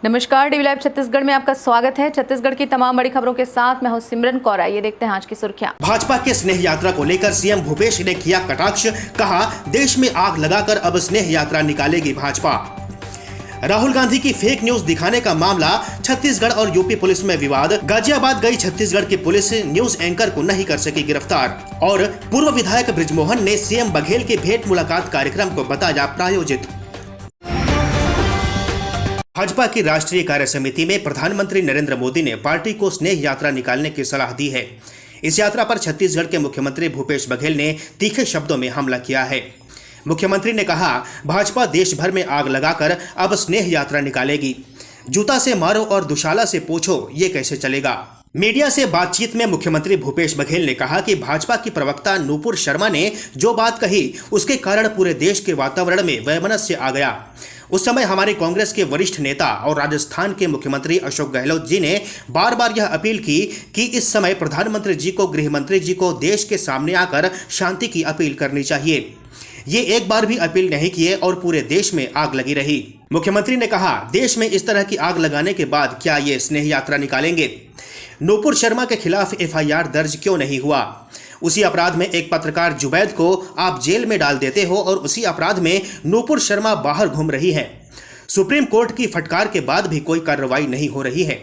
नमस्कार, DV live Chhattisgarh में आपका स्वागत है। छत्तीसगढ़ की तमाम बड़ी खबरों के साथ मैं हूं सिमरन कौर। ये देखते हैं आज की सुर्खियां। भाजपा के स्नेह यात्रा को लेकर सीएम भूपेश ने किया कटाक्ष, कहा देश में आग लगाकर अब स्नेह यात्रा निकालेगी भाजपा। राहुल गांधी की फेक न्यूज दिखाने का मामला, छत्तीसगढ़ और यूपी पुलिस में विवाद। गाजियाबाद गई छत्तीसगढ़ की पुलिस न्यूज एंकर को नहीं कर सकी गिरफ्तार। और पूर्व विधायक बृजमोहन ने सीएम बघेल के भेंट मुलाकात कार्यक्रम को बताया प्रायोजित। भाजपा की राष्ट्रीय कार्य समिति में प्रधानमंत्री नरेंद्र मोदी ने पार्टी को स्नेह यात्रा निकालने की सलाह दी है। इस यात्रा पर छत्तीसगढ़ के मुख्यमंत्री भूपेश बघेल ने तीखे शब्दों में हमला किया है। मुख्यमंत्री ने कहा, भाजपा देश भर में आग लगाकर अब स्नेह यात्रा निकालेगी। जूता से मारो और दुशाला से पूछो, ये कैसे चलेगा। मीडिया से बातचीत में मुख्यमंत्री भूपेश बघेल ने कहा कि भाजपा की प्रवक्ता नूपुर शर्मा ने जो बात कही, उसके कारण पूरे देश के वातावरण में वैमनस्य आ गया। उस समय हमारे कांग्रेस के वरिष्ठ नेता और राजस्थान के मुख्यमंत्री अशोक गहलोत जी ने बार बार यह अपील की कि इस समय प्रधानमंत्री जी को, गृह मंत्री जी को देश के सामने आकर शांति की अपील करनी चाहिए। ये एक बार भी अपील नहीं किए और पूरे देश में आग लगी रही। मुख्यमंत्री ने कहा, देश में इस तरह की आग लगाने के बाद क्या ये स्नेह यात्रा निकालेंगे? नूपुर शर्मा के खिलाफ एफआईआर दर्ज क्यों नहीं हुआ? उसी अपराध में एक पत्रकार जुबैद को आप जेल में डाल देते हो और उसी अपराध में नूपुर शर्मा बाहर घूम रही है। सुप्रीम कोर्ट की फटकार के बाद भी कोई कार्रवाई नहीं हो रही है।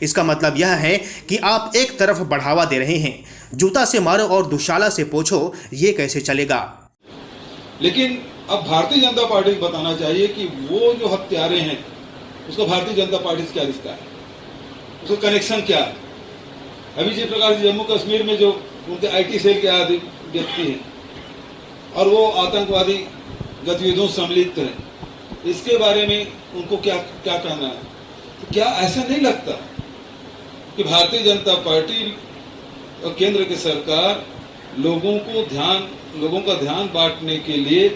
इसका मतलब यह है कि आप एक तरफ बढ़ावा दे रहे हैं, जूता से मारो और दुशाला से पूछो, ये कैसे चलेगा। लेकिन अब भारतीय जनता पार्टी को बताना चाहिए कि वो जो हत्यारे हैं, उसका भारतीय जनता पार्टी से क्या रिश्ता है, उसका कनेक्शन क्या है। अभी जिस प्रकार से जम्मू कश्मीर में जो उनके आईटी सेल के आदि व्यक्ति हैं और वो आतंकवादी गतिविधियों से सम्मिलित हैं, इसके बारे में उनको क्या क्या कहना है। तो क्या ऐसा नहीं लगता कि भारतीय जनता पार्टी और केंद्र की सरकार लोगों का ध्यान बांटने के लिए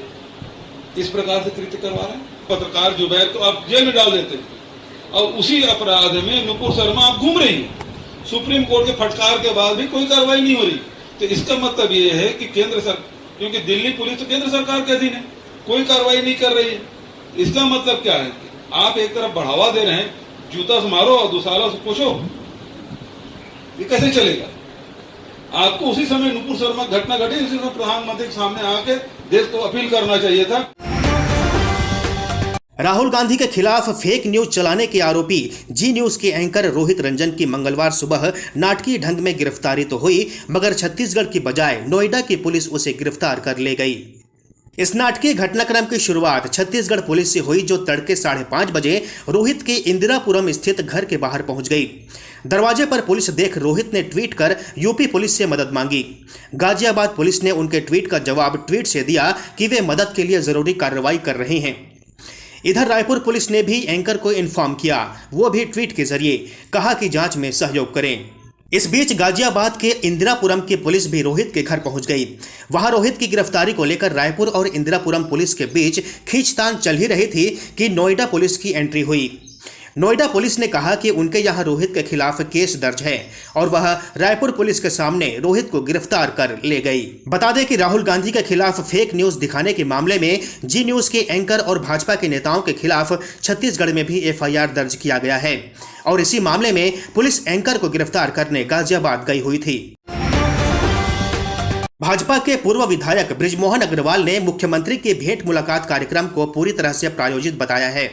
इस प्रकार से कृत्य करवा रहे हैं? पत्रकार जुबैर को आप जेल में डाल देते हैं और उसी अपराध में नूपुर शर्मा आप घूम रही है। सुप्रीम कोर्ट के फटकार के बाद भी कोई कार्रवाई नहीं हो रही। तो इसका मतलब ये है कि केंद्र सरकार, क्योंकि दिल्ली पुलिस तो केंद्र सरकार के अधीन है, कोई कार्रवाई नहीं कर रही है। इसका मतलब क्या है कि आप एक तरफ बढ़ावा दे रहे हैं, जूता से मारो और दुशाला से पूछो, ये कैसे चलेगा। आपको उसी समय नूपुर शर्मा घटना घटी, उसी समय प्रधानमंत्री के सामने आके देश को अपील करना चाहिए था। राहुल गांधी के खिलाफ फेक न्यूज चलाने के आरोपी जी न्यूज के एंकर रोहित रंजन की मंगलवार सुबह नाटकीय ढंग में गिरफ्तारी तो हुई, मगर छत्तीसगढ़ की बजाय नोएडा की पुलिस उसे गिरफ्तार कर ले गई। इस नाटकीय घटनाक्रम की शुरुआत छत्तीसगढ़ पुलिस से हुई, जो तड़के 5:30 बजे रोहित के इंदिरापुरम स्थित घर के बाहर पहुंच गई। दरवाजे पर पुलिस देख रोहित ने ट्वीट कर यूपी पुलिस से मदद मांगी। गाजियाबाद पुलिस ने उनके ट्वीट का जवाब ट्वीट से दिया कि वे मदद के लिए जरूरी कार्रवाई कर रहे हैं। इधर रायपुर पुलिस ने भी एंकर को इन्फॉर्म किया, वो भी ट्वीट के जरिए कहा कि जांच में सहयोग करें। इस बीच गाजियाबाद के इंदिरापुरम की पुलिस भी रोहित के घर पहुंच गई। वहां रोहित की गिरफ्तारी को लेकर रायपुर और इंदिरापुरम पुलिस के बीच खींचतान चल ही रही थी कि नोएडा पुलिस की एंट्री हुई। नोएडा पुलिस ने कहा कि उनके यहां रोहित के खिलाफ केस दर्ज है और वह रायपुर पुलिस के सामने रोहित को गिरफ्तार कर ले गई। बता दें कि राहुल गांधी के खिलाफ फेक न्यूज दिखाने के मामले में जी न्यूज के एंकर और भाजपा के नेताओं के खिलाफ छत्तीसगढ़ में भी एफआईआर दर्ज किया गया है और इसी मामले में पुलिस एंकर को गिरफ्तार करने गाजियाबाद गई हुई थी। भाजपा के पूर्व विधायक बृजमोहन अग्रवाल ने मुख्यमंत्री के भेंट मुलाकात कार्यक्रम को पूरी तरह से प्रायोजित बताया है।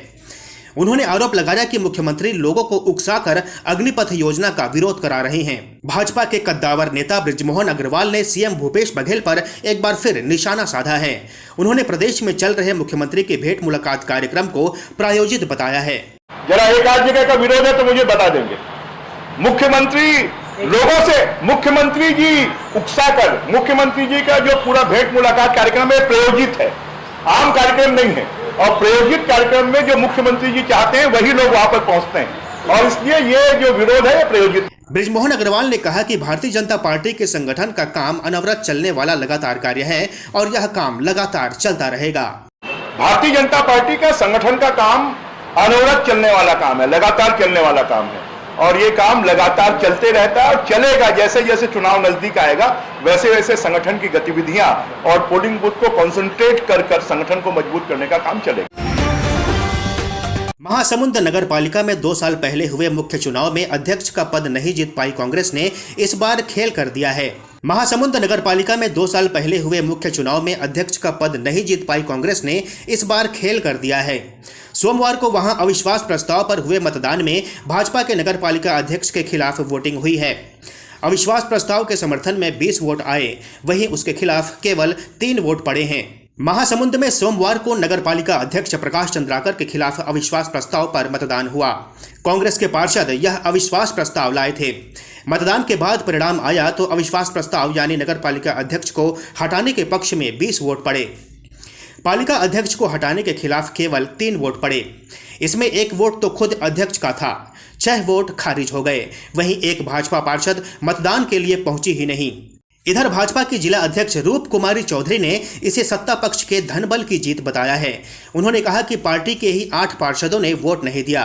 उन्होंने आरोप लगाया कि मुख्यमंत्री लोगों को उकसाकर अग्निपथ योजना का विरोध करा रहे हैं। भाजपा के कद्दावर नेता बृजमोहन अग्रवाल ने सीएम भूपेश बघेल पर एक बार फिर निशाना साधा है। उन्होंने प्रदेश में चल रहे मुख्यमंत्री के भेंट मुलाकात कार्यक्रम को प्रायोजित बताया है। जरा एक आध जगह का विरोध है तो मुझे बता देंगे। मुख्यमंत्री लोगों से, मुख्यमंत्री जी उकसाकर, मुख्यमंत्री जी का जो पूरा भेंट मुलाकात कार्यक्रम है प्रयोजित है, आम कार्यक्रम नहीं है। और प्रयोजित कार्यक्रम में जो मुख्यमंत्री जी चाहते हैं वही लोग वहां पर पहुंचते हैं और इसलिए ये जो विरोध है प्रयोजित। बृजमोहन अग्रवाल ने कहा कि भारतीय जनता पार्टी के संगठन का काम अनवरत चलने वाला लगातार कार्य है और यह काम लगातार चलता रहेगा। भारतीय जनता पार्टी का संगठन का काम अनवरत चलने वाला काम है, लगातार चलने वाला काम है और ये काम लगातार चलते रहता है और चलेगा। जैसे जैसे चुनाव नजदीक आएगा वैसे वैसे संगठन की गतिविधियां और पोलिंग बूथ को कंसंट्रेट कर संगठन को मजबूत करने का काम चलेगा। महासमुंद नगर पालिका में 2 साल पहले हुए मुख्य चुनाव में अध्यक्ष का पद नहीं जीत पाई कांग्रेस ने इस बार खेल कर दिया है। महासमुंद नगर पालिका में 2 साल पहले हुए मुख्य चुनाव में अध्यक्ष का पद नहीं जीत पाई कांग्रेस ने इस बार खेल कर दिया है। सोमवार को वहां अविश्वास प्रस्ताव पर हुए मतदान में भाजपा के नगर पालिका अध्यक्ष के खिलाफ वोटिंग हुई है। अविश्वास प्रस्ताव के समर्थन में 20 वोट आए, वहीं उसके खिलाफ केवल 3 वोट पड़े हैं। महासमुंद में सोमवार को नगर पालिका अध्यक्ष प्रकाश चंद्राकर के खिलाफ अविश्वास प्रस्ताव पर मतदान हुआ। कांग्रेस के पार्षद यह अविश्वास प्रस्ताव लाए थे। मतदान के बाद परिणाम आया तो अविश्वास प्रस्ताव यानी नगर पालिका अध्यक्ष को हटाने के पक्ष में 20 वोट पड़े। पालिका अध्यक्ष को हटाने के खिलाफ केवल 3 वोट पड़े। इसमें 1 वोट तो खुद अध्यक्ष का था। 6 वोट खारिज हो गए। वहीं एक भाजपा पार्षद मतदान के लिए पहुंची ही नहीं। इधर भाजपा की जिला अध्यक्ष रूप कुमारी चौधरी ने इसे सत्ता पक्ष के धनबल की जीत बताया है। उन्होंने कहा कि पार्टी के ही 8 पार्षदों ने वोट नहीं दिया,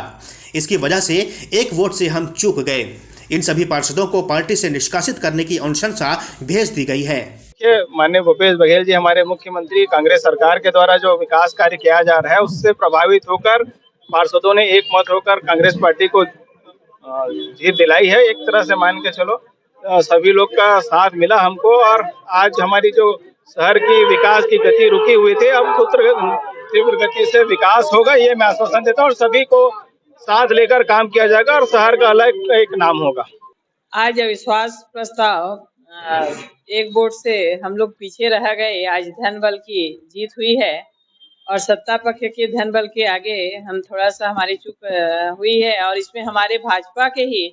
इसकी वजह से 1 वोट से हम चूक गए। इन सभी पार्षदों को पार्टी से निष्कासित करने की अनुशंसा भेज दी गई है। माननीय भूपेश बघेल जी हमारे मुख्यमंत्री, कांग्रेस सरकार के द्वारा जो विकास कार्य किया जा रहा है उससे प्रभावित होकर पार्षदों ने एक मत होकर कांग्रेस पार्टी को जीत दिलाई है। एक तरह से मान के चलो सभी लोग का साथ मिला हमको, और आज हमारी जो शहर की विकास की गति रुकी हुई थी अब तीव्र गति से विकास होगा, ये मैं आश्वासन देता हूँ। और सभी को साथ लेकर काम किया जाएगा और शहर का अलग एक नाम होगा। आज अविश्वास प्रस्ताव 1 वोट से हम लोग पीछे रह गए। आज धनबल की जीत हुई है और सत्ता पक्ष के धनबल के आगे हम थोड़ा सा हमारी चूक हुई है। और इसमें हमारे भाजपा के ही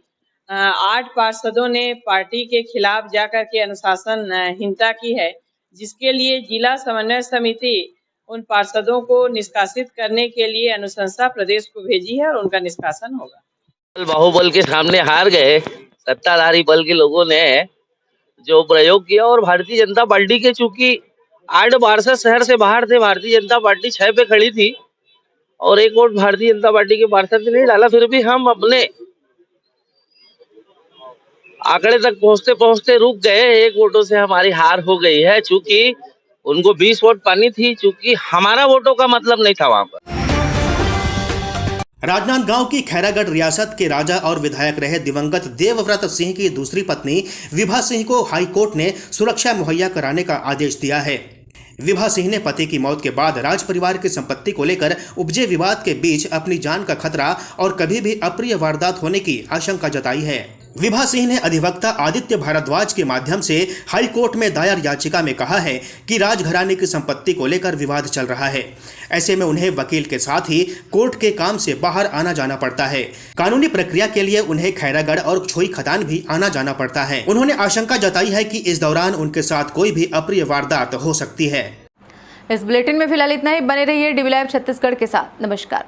8 पार्षदों ने पार्टी के खिलाफ जाकर के अनुशासनहीनता की है, जिसके लिए जिला समन्वय समिति उन पार्षदों को निष्कासित करने के लिए अनुशंसा प्रदेश को भेजी है और उनका निष्कासन होगा। बाहुबल के सामने हार गए सत्ताधारी बल के लोगों ने जो प्रयोग किया, और भारतीय जनता पार्टी के चूंकि 8 पार्षद शहर से बाहर थे, भारतीय जनता पार्टी 6 पे खड़ी थी और 1 वोट भारतीय जनता पार्टी के पार्षद ने नहीं डाला। फिर भी हम अपने आंकड़े तक पहुंचते पहुंचते रुक गए। 1 वोटों से हमारी हार हो गई है। चूंकि उनको 20 वोट पानी थी, चूंकि हमारा वोटों का मतलब नहीं था वहां पर। राजनांदगांव की खैरागढ़ रियासत के राजा और विधायक रहे दिवंगत देवव्रत सिंह की दूसरी पत्नी विभा सिंह को हाईकोर्ट ने सुरक्षा मुहैया कराने का आदेश दिया है। विभा सिंह ने पति की मौत के बाद राज परिवार की संपत्ति को लेकर उपजे विवाद के बीच अपनी जान का खतरा और कभी भी अप्रिय वारदात होने की आशंका जताई है। विभा सिंह ने अधिवक्ता आदित्य भारद्वाज के माध्यम से हाई कोर्ट में दायर याचिका में कहा है कि राजघराने की संपत्ति को लेकर विवाद चल रहा है। ऐसे में उन्हें वकील के साथ ही कोर्ट के काम से बाहर आना जाना पड़ता है। कानूनी प्रक्रिया के लिए उन्हें खैरागढ़ और छोई खदान भी आना जाना पड़ता है। उन्होंने आशंका जताई है कि इस दौरान उनके साथ कोई भी अप्रिय वारदात हो सकती है। इस बुलेटिन में फिलहाल इतना ही। बने रहिए DV Live छत्तीसगढ़ के साथ। नमस्कार।